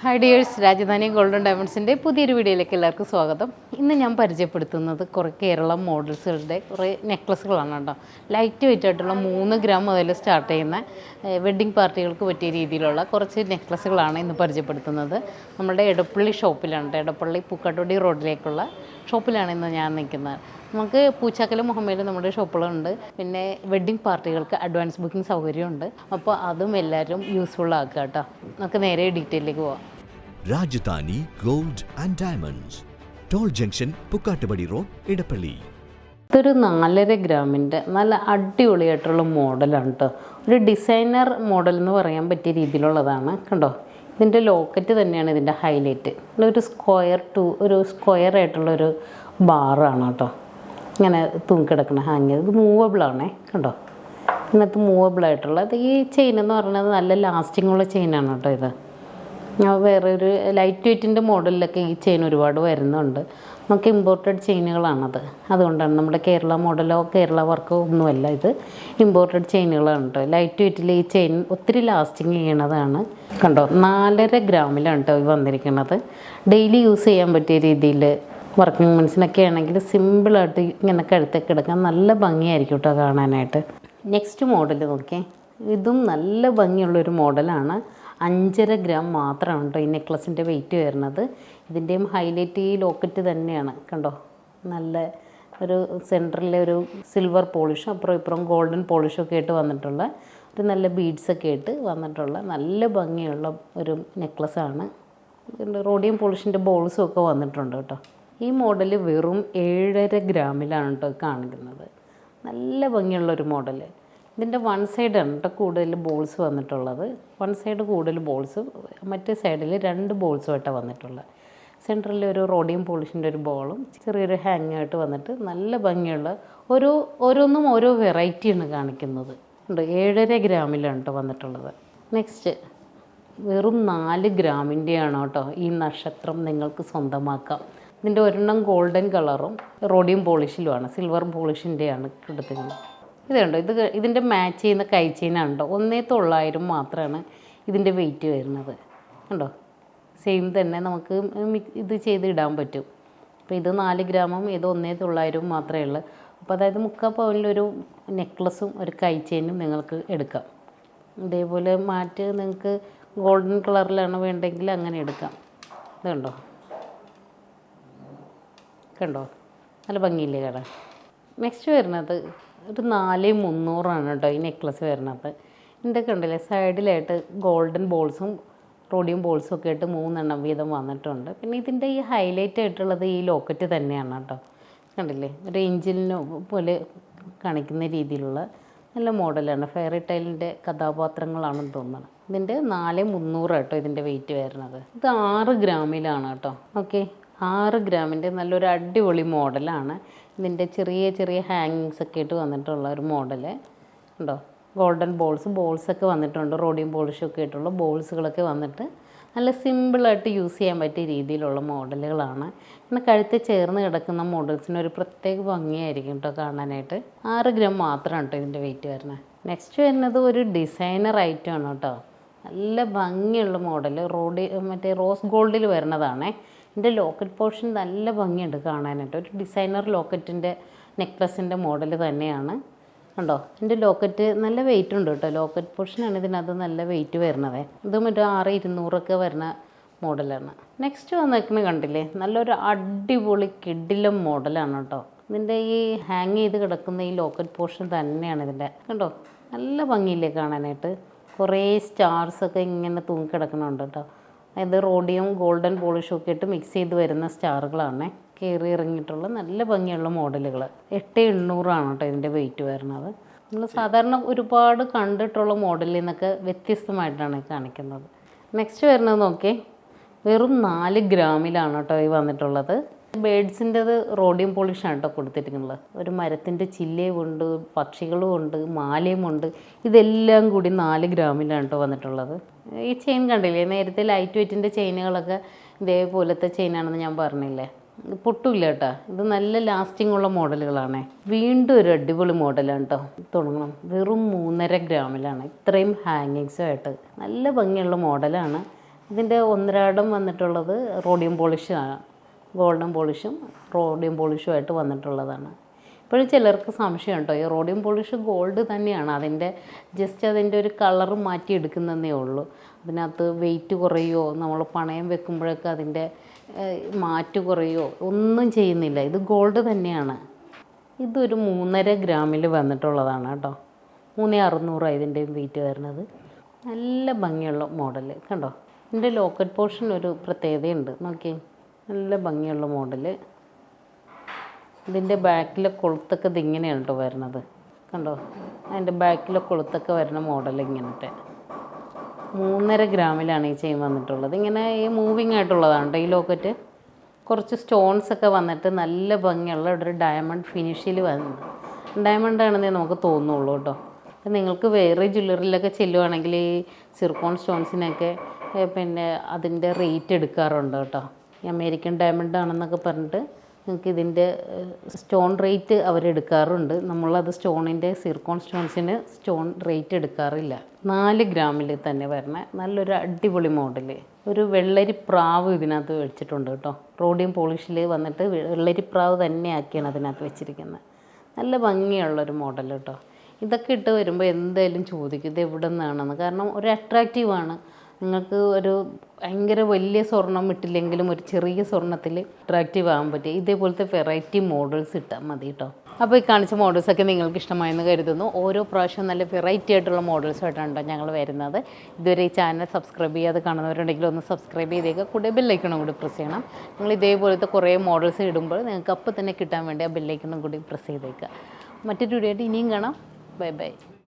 Hi dears, Rajdhani golden ഡയമണ്ട്സിൻ്റെ പുതിയൊരു വീഡിയോയിലേക്ക് എല്ലാവർക്കും സ്വാഗതം. ഇന്ന് ഞാൻ പരിചയപ്പെടുത്തുന്നത് കുറേ കേരള മോഡൽസുകളുടെ കുറേ നെക്ലസ്സുകളാണ് കേട്ടോ. ലൈറ്റ് വെയിറ്റ് ആയിട്ടുള്ള 3 ഗ്രാം മുതൽ സ്റ്റാർട്ട് ചെയ്യുന്ന വെഡ്ഡിങ് പാർട്ടികൾക്ക് പറ്റിയ രീതിയിലുള്ള കുറച്ച് നെക്ലസ്സുകളാണ് ഇന്ന് പരിചയപ്പെടുത്തുന്നത്. നമ്മുടെ എടപ്പള്ളി ഷോപ്പിലാണ്, എടപ്പള്ളി പൂക്കാട്ടുപടി റോഡിലേക്കുള്ള ഷോപ്പിലാണ് ഇന്ന് ഞാൻ നിൽക്കുന്നത്. നമുക്ക് പൂച്ചാക്കലും മുഹമ്മയിലും നമ്മുടെ ഷോപ്പുകളുണ്ട്. പിന്നെ വെഡ്ഡിങ് പാർട്ടികൾക്ക് അഡ്വാൻസ് ബുക്കിംഗ് സൗകര്യമുണ്ട്. അപ്പോൾ അതും എല്ലാവരും യൂസ്ഫുൾ ആക്കുക കേട്ടോ. നമുക്ക് നേരെ ഡീറ്റെയിലേക്ക് പോവാം. Rajadhani Gold and Diamonds, Toll Junction, Poochakal Road, Edappally. ഇതൊരു 4.5 ഗ്രാമിൻ്റെ നല്ല അടിപൊളിയായിട്ടുള്ള മോഡലാണ് കേട്ടോ. ഒരു ഡിസൈനർ മോഡൽ എന്ന് പറയാൻ പറ്റിയ രീതിയിലുള്ളതാണ് കണ്ടോ. ഇതിൻ്റെ ലോക്കറ്റ് തന്നെയാണ് ഇതിൻ്റെ ഹൈലൈറ്റ്. ഒരു സ്ക്വയർ ആയിട്ടുള്ളൊരു ബാറാണ് കേട്ടോ. ഇങ്ങനെ തൂങ്ങിക്കിടക്കണ ഹാങ് ചെയ്ത് ഇത് മൂവബിളാണേ കണ്ടോ. ഇങ്ങനത്തെ മൂവബിളായിട്ടുള്ളത് ഈ ചെയിൻ എന്ന് പറയുന്നത് നല്ല ലാസ്റ്റിങ്ങുള്ള ചെയിനാണ് കേട്ടോ. ഇത് വേറെ ഒരു ലൈറ്റ് വെയ്റ്റിൻ്റെ മോഡലിലൊക്കെ ഈ ചെയിൻ ഒരുപാട് വരുന്നുണ്ട്. നമുക്ക് ഇമ്പോർട്ടഡ് ചെയിനുകളാണത്. അതുകൊണ്ടാണ് നമ്മുടെ കേരള മോഡലോ കേരള വർക്കോ ഒന്നുമല്ല, ഇത് ഇമ്പോർട്ടഡ് ചെയിനുകളാണ് കേട്ടോ. ലൈറ്റ് വെയ്റ്റിൽ ഈ ചെയിൻ ഒത്തിരി ലാസ്റ്റിങ് ചെയ്യണതാണ് കണ്ടോ. 4.5 ഗ്രാമിലാണ് കേട്ടോ ഇത് വന്നിരിക്കുന്നത്. ഡെയിലി യൂസ് ചെയ്യാൻ പറ്റിയ രീതിയിൽ വർക്കിംഗ് മെൻസിനൊക്കെ ആണെങ്കിൽ സിമ്പിളായിട്ട് ഇങ്ങനെ കഴുത്തൊക്കെ എടുക്കാൻ നല്ല ഭംഗിയായിരിക്കും കേട്ടോ കാണാനായിട്ട്. നെക്സ്റ്റ് മോഡൽ നോക്കിയേ, ഇതും നല്ല ഭംഗിയുള്ളൊരു മോഡലാണ്. 5.5 ഗ്രാം മാത്രമാണ് കേട്ടോ ഈ നെക്ലസിൻ്റെ വെയിറ്റ് വരുന്നത്. ഇതിൻ്റെയും ഹൈലൈറ്റ് ഈ ലോക്കറ്റ് തന്നെയാണ് കണ്ടോ. നല്ല ഒരു സെൻറ്ററിലെ ഒരു സിൽവർ പോളിഷും അപ്പുറം ഇപ്പുറം ഗോൾഡൻ പോളിഷും ഒക്കെ ആയിട്ട് വന്നിട്ടുള്ള ഒരു നല്ല ബീഡ്സൊക്കെ ആയിട്ട് വന്നിട്ടുള്ള നല്ല ഭംഗിയുള്ള ഒരു നെക്ലസ്സാണ്. റോഡിയം പോളിഷിൻ്റെ ബോൾസും ഒക്കെ വന്നിട്ടുണ്ട് കേട്ടോ. ഈ മോഡൽ വെറും 7.5 ഗ്രാമിലാണ് കേട്ടോ കാണിക്കുന്നത്. നല്ല ഭംഗിയുള്ളൊരു മോഡൽ. ഇതിൻ്റെ വൺ സൈഡാണ് കേട്ടോ കൂടുതൽ ബോൾസ് വന്നിട്ടുള്ളത്. വൺ സൈഡ് കൂടുതൽ ബോൾസ്, മറ്റേ സൈഡിൽ 2 ബോൾസുമായിട്ടാണ് വന്നിട്ടുള്ളത്. സെൻറ്ററിൽ ഒരു റോഡിയം പോളിഷിൻ്റെ ഒരു ബോളും ചെറിയൊരു ഹാങ് ആയിട്ട് വന്നിട്ട് നല്ല ഭംഗിയുള്ള ഓരോന്നും ഓരോ വെറൈറ്റിയാണ് കാണിക്കുന്നത്. ഉണ്ട് 7.5 ഗ്രാമിലാണ് കേട്ടോ വന്നിട്ടുള്ളത്. നെക്സ്റ്റ് വെറും 4 ഗ്രാമിൻ്റെയാണ് കേട്ടോ ഈ നക്ഷത്രം നിങ്ങൾക്ക് സ്വന്തമാക്കാം. ഇതിൻ്റെ ഒരെണ്ണം ഗോൾഡൻ കളറും റോഡിയം പോളിഷിലുമാണ്, സിൽവർ പോളിഷിൻ്റെയാണ് എടുത്തിരുന്നത്. ഇതുണ്ടോ, ഇതിൻ്റെ മാച്ച് ചെയ്യുന്ന കൈ ചെയിനാണ് കേട്ടോ. 1,900 മാത്രമാണ് ഇതിൻ്റെ വെയിറ്റ് വരുന്നത് കണ്ടോ. സെയിം തന്നെ നമുക്ക് ഇത് ചെയ്തിടാൻ പറ്റും. അപ്പോൾ ഇത് 4 ഗ്രാമും ഇത് 1,900 മാത്രമേ ഉള്ളൂ. അപ്പോൾ അതായത് 3/4 പവനിലൊരു നെക്ലസും ഒരു കൈ ചെയിനും നിങ്ങൾക്ക് എടുക്കാം. ഇതേപോലെ മാറ്റ് നിങ്ങൾക്ക് ഗോൾഡൻ കളറിലാണ് വേണ്ടെങ്കിൽ അങ്ങനെ എടുക്കാം. ഇതുണ്ടോ കണ്ടോ, നല്ല ഭംഗിയില്ലേ കാണാൻ. നെക്സ്റ്റ് വരുന്നത് ഒരു 4,300 കേട്ടോ ഈ നെക്ലസ് വരുന്നത്. ഇതിൻ്റെ കണ്ടില്ലേ സൈഡിലായിട്ട് ഗോൾഡൻ ബോൾസും റോഡിയം ബോൾസും ഒക്കെ ആയിട്ട് 3 വീതം വന്നിട്ടുണ്ട്. പിന്നെ ഇതിൻ്റെ ഈ ഹൈലൈറ്റ് ആയിട്ടുള്ളത് ഈ ലോക്കറ്റ് തന്നെയാണ് കേട്ടോ. കണ്ടില്ലേ ഒരു ഏഞ്ചലിനെ പോലെ കാണിക്കുന്ന രീതിയിലുള്ള നല്ല മോഡലാണ്. ഫെയറി ടൈലിൻ്റെ കഥാപാത്രങ്ങളാണെന്ന് തോന്നുന്നത്. ഇതിൻ്റെ 4,300 കേട്ടോ ഇതിൻ്റെ വെയിറ്റ് വരുന്നത്. ഇത് 6 ഗ്രാമിലാണ് കേട്ടോ. ഓക്കെ, 6 ഗ്രാമിൻ്റെ നല്ലൊരു അടിപൊളി മോഡലാണ്. ഇതിൻ്റെ ചെറിയ ചെറിയ ഹാങ്ങിങ്സ് ഒക്കെ ആയിട്ട് വന്നിട്ടുള്ള ഒരു മോഡൽ ഉണ്ടോ. ഗോൾഡൻ ബോൾസൊക്കെ വന്നിട്ടുണ്ട്. റോഡിയം പോളിഷൊക്കെ ആയിട്ടുള്ള ബോൾസുകളൊക്കെ വന്നിട്ട് നല്ല സിമ്പിളായിട്ട് യൂസ് ചെയ്യാൻ പറ്റിയ രീതിയിലുള്ള മോഡലുകളാണ്. പിന്നെ കഴുത്ത് ചേർന്ന് കിടക്കുന്ന മോഡൽസിന് ഒരു പ്രത്യേക ഭംഗിയായിരിക്കും കേട്ടോ കാണാനായിട്ട്. 6 ഗ്രാം മാത്രമാണ് കേട്ടോ ഇതിൻ്റെ വെയിറ്റ് വരുന്നത്. നെക്സ്റ്റ് വരുന്നത് ഒരു ഡിസൈനർ ഐറ്റം ആണ് കേട്ടോ. നല്ല ഭംഗിയുള്ള മോഡൽ മറ്റേ റോസ് ഗോൾഡിൽ വരുന്നതാണേ. ഇതിൻ്റെ ലോക്കറ്റ് പോർഷൻ നല്ല ഭംഗിയുണ്ട് കാണാനായിട്ട്. ഒരു ഡിസൈനർ ലോക്കറ്റിൻ്റെ നെക്ലസിൻ്റെ മോഡൽ തന്നെയാണ് കണ്ടോ. ഇതിൻ്റെ ലോക്കറ്റ് നല്ല വെയിറ്റ് ഉണ്ട് കേട്ടോ. ലോക്കറ്റ് പോർഷനാണ് ഇതിനകത്ത് നല്ല വെയിറ്റ് വരുന്നത്. ഇത് മറ്റേ 6,200 വരുന്ന മോഡലാണ്. നെക്സ്റ്റ് വന്നേക്കുന്നത് കണ്ടില്ലേ നല്ലൊരു അടിപൊളി കിടിലം മോഡലാണ് കേട്ടോ. ഇതിൻ്റെ ഈ ഹാങ് ചെയ്ത് കിടക്കുന്ന ഈ ലോക്കറ്റ് പോർഷൻ തന്നെയാണ് ഇതിൻ്റെ കണ്ടോ. നല്ല ഭംഗിയില്ലേ കാണാനായിട്ട്. കുറേ സ്റ്റാർസൊക്കെ ഇങ്ങനെ തൂങ്ങിക്കിടക്കുന്നുണ്ട് കേട്ടോ. അതായത് റോഡിയം ഗോൾഡൻ പോളിഷും ഒക്കെ ഇട്ട് മിക്സ് ചെയ്ത് വരുന്ന സ്റ്റാറുകളാണ് കയറി ഇറങ്ങിയിട്ടുള്ള നല്ല ഭംഗിയുള്ള മോഡലുകൾ. 8,800 കേട്ടോ ഇതിൻ്റെ വെയിറ്റ് വരുന്നത്. നമ്മൾ സാധാരണ ഒരുപാട് കണ്ടിട്ടുള്ള മോഡലിൽ നിന്നൊക്കെ വ്യത്യസ്തമായിട്ടാണ് കാണിക്കുന്നത്. നെക്സ്റ്റ് വരുന്നത് നോക്കിയേ, വെറും 4 ഗ്രാമിലാണ് കേട്ടോ ഈ വന്നിട്ടുള്ളത്. ബേഡ്സിൻ്റെത് റോഡിയം പോളിഷാണ് കേട്ടോ കൊടുത്തിരിക്കുന്നത്. ഒരു മരത്തിൻ്റെ ചില്ലയും ഉണ്ട്, പക്ഷികളും ഉണ്ട്, മാലയും ഉണ്ട്. ഇതെല്ലാം കൂടി 4 ഗ്രാമിലാണ് കേട്ടോ വന്നിട്ടുള്ളത്. ഈ ചെയിൻ കണ്ടില്ലേ, നേരത്തെ ലൈറ്റ് വെയ്റ്റിൻ്റെ ചെയിനുകളൊക്കെ ഇതേപോലത്തെ ചെയിനാണെന്ന് ഞാൻ പറഞ്ഞില്ലേ, പൊട്ടില്ല കേട്ടോ. ഇത് നല്ല ലാസ്റ്റിംഗ് ഉള്ള മോഡലുകളാണ്. വീണ്ടും ഒരു അടിപൊളി മോഡലാണ് കേട്ടോ. തുടങ്ങണം വെറും 3.5 ഗ്രാമിലാണ്. ഇത്രയും ഹാങ്ങിങ്സുമായിട്ട് നല്ല ഭംഗിയുള്ള മോഡലാണ്. ഇതിൻ്റെ ഒന്നരാടം വന്നിട്ടുള്ളത് റോഡിയം പോളിഷാണ്, ഗോൾഡൻ പോളിഷും റോഡിയം പോളിഷുമായിട്ട് വന്നിട്ടുള്ളതാണ്. ഇപ്പോഴും ചിലർക്ക് സംശയം ഉണ്ടോ, ഈ റോഡിയം പോളിഷ് ഗോൾഡ് തന്നെയാണ്, അതിൻ്റെ ഒരു കളറ് മാറ്റിയെടുക്കുന്നതേ ഉള്ളൂ, അതിനകത്ത് വെയിറ്റ് കുറയുമോ, നമ്മൾ പണയം വെക്കുമ്പോഴൊക്കെ അതിൻ്റെ മാറ്റ് കുറയുമോ, ഒന്നും ചെയ്യുന്നില്ല, ഇത് ഗോൾഡ് തന്നെയാണ്. ഇതൊരു 3.5 ഗ്രാമിൽ വന്നിട്ടുള്ളതാണ് കേട്ടോ. 3,600 ഇതിൻ്റെ വെയിറ്റ് വരുന്നത്. നല്ല ഭംഗിയുള്ള മോഡൽ കണ്ടോ. ഇതിൻ്റെ ലോക്കറ്റ് പോർഷൻ ഒരു പ്രത്യേകതയുണ്ട്, നോക്കി, നല്ല ഭംഗിയുള്ള മോഡൽ. ഇതിൻ്റെ ബാക്കിലെ കൊളുത്തൊക്കെ ഇതിങ്ങനെയാണ് കേട്ടോ വരുന്നത്, കണ്ടോ. അതിൻ്റെ ബാക്കിലെ കൊളുത്തൊക്കെ വരുന്ന മോഡൽ ഇങ്ങനത്തെ 3.5 ഗ്രാമിലാണ് ഈ ചെയിൻ വന്നിട്ടുള്ളത്. ഇങ്ങനെ ഈ മൂവിങ് ആയിട്ടുള്ളതാണ് കേട്ടോ ഈ ലോക്കറ്റ്. കുറച്ച് സ്റ്റോൺസൊക്കെ വന്നിട്ട് നല്ല ഭംഗിയുള്ള ഒരു ഡയമണ്ട് ഫിനിഷിൽ വന്നത്, ഡയമണ്ട് ആണെന്നേ നമുക്ക് തോന്നുള്ളൂ കേട്ടോ. അപ്പം നിങ്ങൾക്ക് വേറെ ജ്വല്ലറിയിലൊക്കെ ചെല്ലുവാണെങ്കിൽ ഈ സിർക്കോൺ സ്റ്റോൺസിനൊക്കെ പിന്നെ അതിൻ്റെ റേറ്റ് എടുക്കാറുണ്ട് കേട്ടോ. ഈ അമേരിക്കൻ ഡയമണ്ട് ആണെന്നൊക്കെ പറഞ്ഞിട്ട് നിങ്ങൾക്ക് ഇതിൻ്റെ സ്റ്റോൺ റേറ്റ് അവരെടുക്കാറുണ്ട്. നമ്മളത് സിർക്കോൺ സ്റ്റോൺസിന് സ്റ്റോൺ റേറ്റ് എടുക്കാറില്ല. 4 ഗ്രാമിൽ തന്നെ വരണ നല്ലൊരു അടിപൊളി മോഡൽ. ഒരു വെള്ളരി പ്രാവ് ഇതിനകത്ത് വെച്ചിട്ടുണ്ട് കേട്ടോ. റോഡിയം പോളിഷിൽ വന്നിട്ട് വെള്ളരി പ്രാവ് തന്നെ ആക്കിയാണ് അതിനകത്ത് വെച്ചിരിക്കുന്നത്. നല്ല ഭംഗിയുള്ളൊരു മോഡൽ കേട്ടോ. ഇതൊക്കെ ഇട്ട് വരുമ്പോൾ എന്തായാലും ചോദിക്കും ഇത് എവിടെ നിന്നാണെന്ന്. കാരണം ഒരു അട്രാക്റ്റീവാണ്. നിങ്ങൾക്ക് ഒരു ഭയങ്കര വലിയ സ്വർണം ഇട്ടില്ലെങ്കിലും ഒരു ചെറിയ സ്വർണ്ണത്തിൽ അട്രാക്റ്റീവ് ആകാൻ പറ്റും. ഇതേപോലത്തെ വെറൈറ്റി മോഡൽസ് ഇട്ടാൽ മതി കേട്ടോ. അപ്പോൾ ഈ കാണിച്ച മോഡൽസൊക്കെ നിങ്ങൾക്ക് ഇഷ്ടമായെന്ന് കരുതുന്നു. ഓരോ പ്രാവശ്യവും നല്ല വെറൈറ്റി ആയിട്ടുള്ള മോഡൽസായിട്ടാണ് ഞങ്ങൾ വരുന്നത്. ഇതുവരെ ഈ ചാനൽ സബ്സ്ക്രൈബ് ചെയ്യാതെ കാണുന്നവരുണ്ടെങ്കിൽ ഒന്ന് സബ്സ്ക്രൈബ് ചെയ്തേക്കുക. കൂടെ ബെല്ലൈക്കണും കൂടി പ്രസ് ചെയ്യണം. നിങ്ങൾ ഇതേപോലത്തെ കുറേ മോഡൽസ് ഇടുമ്പോൾ നിങ്ങൾക്ക് അപ്പോൾ തന്നെ കിട്ടാൻ വേണ്ടി ആ ബെല്ലൈക്കണും കൂടി പ്രസ് ചെയ്തേക്കുക. മറ്റൊരു വീഡിയോ ആയിട്ട് ഇനിയും കാണാം. Bye bye.